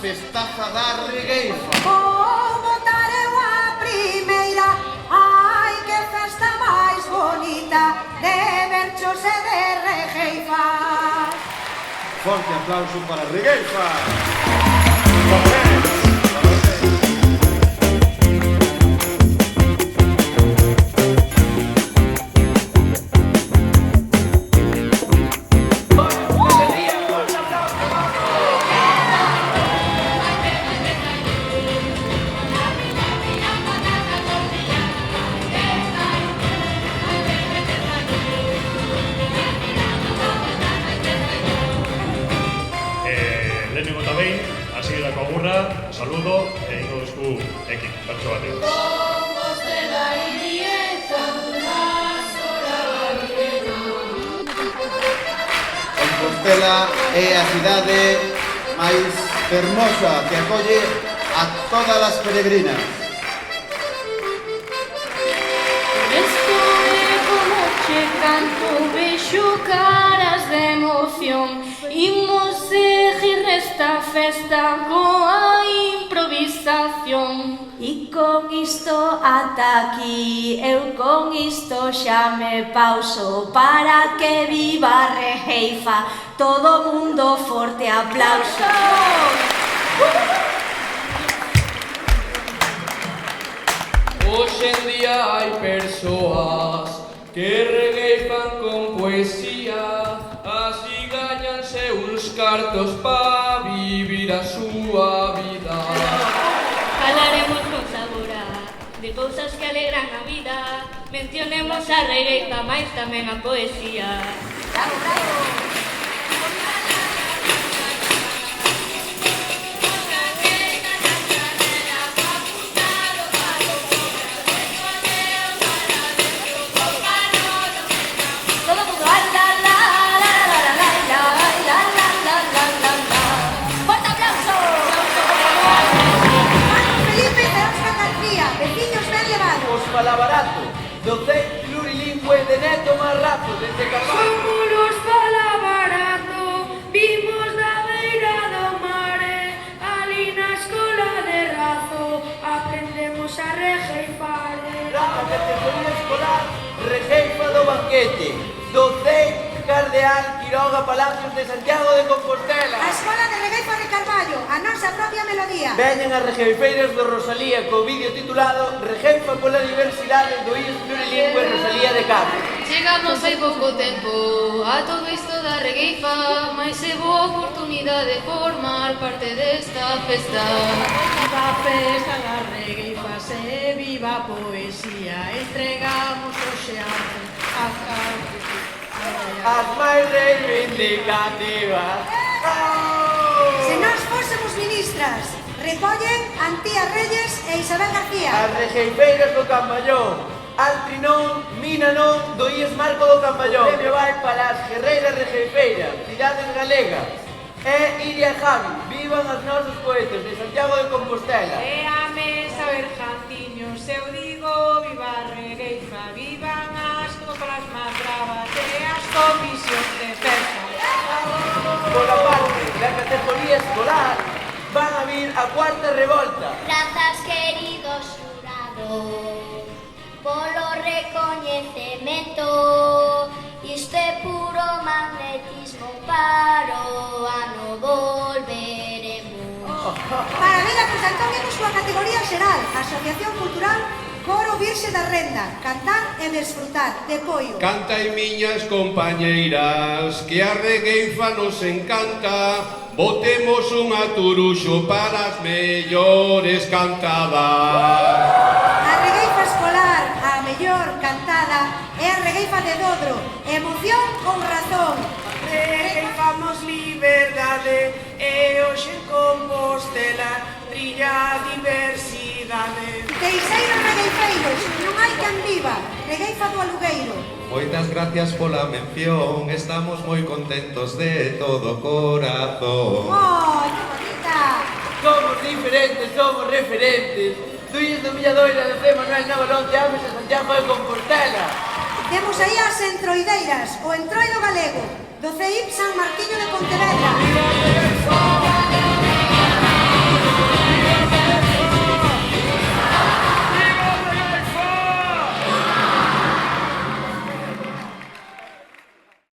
festaza da regueifa. Vou botar eu a primeira. Ai, que festa máis bonita de berchos e de regueifas. Forte aplauso para regueifa. Lehenengo eta behin, hasi gira kogurra, saludo, egingo duzku ekin, bertso bateo. Compostela é a cidade máis fermosa que acolle a todas as peregrinas. Esto é como che canto, vexo caras de emoción. Imos seguir esta festa coa improvisación. E con isto ata aquí, eu con isto xa me pauso para que viva a regueifa. Todo mundo forte aplauso. Hoxe en día hai persoas que regueifan con poesía, así gañanse uns cartos pa vivir a súa vida. Falaremos con sabor de cousas que alegran a vida. Mencionemos a regueifa, mais tamén a poesía. Bravo, bravo. Falabarato, docente plurilingüe de Neto Marrazo, desde Carvalho. Somos os Falabarato, vimos da beira do mare, ali na escola de Razo, aprendemos a regueifar. A categoría escolar, regueifa do banquete, docente Cardeal Quiroga Palacios de Santiago de Compostela. A Escola de Regueifa de Carballo, a nosa propia melodía. Veñen as regueifeiras do Rosalía co vídeo titulado Regueifa pola diversidade do IES plurilingüe Rosalía de Cabo. Chegamos hai pouco tempo a todo isto da regueifa, mais é boa oportunidade de formar parte desta festa. Viva a festa das regueifas e viva a poesía, entregamos o xeante a cabo. As máis reivindicativas. Se nós fósemos ministras, recollen Antía Reyes e Isabel García. As regueifeiras do Camballón, Altri non, Mina non, do IES Marco do Camballón. Premio vai para as guerreiras regueifeiras, cidades galegas. E Iria e Javi, vivan as nosas poetas de Santiago de Compostela. E a mesa Bergantiños, eu digo viva a regueifa, vivan as coplas máis bravas e as comisións de festa. Por a parte da categoría escolar, van a vir a cuarta revolta. Grazas, queridos xurados, polo recoñecemento. Isto é puro magnetismo, para o ano volveremos. Para ver a José Antonio con súa categoría xeral, Asociación Cultural Coro Virxe da Renda, cantar e desfrutar, de Poio. Cantai miñas compañeiras, que a regueifa nos encanta. Botemos un aturuxo para as mellores cantadas. A regueifa escolar, a mellor cantada, é a regueifa de Dodro, emoción ou razón. Regueifamos liberdade e hoxe en Compostela brilla a diversidade. Teixeiros regueifeiros, non hai quen viva, regueifa do alugueiro. Moitas gracias pola mención, estamos moi contentos de todo corazón. Oh, que bonita! Somos diferentes, somos referentes. Luís do Villadoira de José Manuel Navarón de Ames a Santiago de Compostela. Temos aí as entroideiras, o entroido galego, do CEIP San Marquiño de Pontevedra.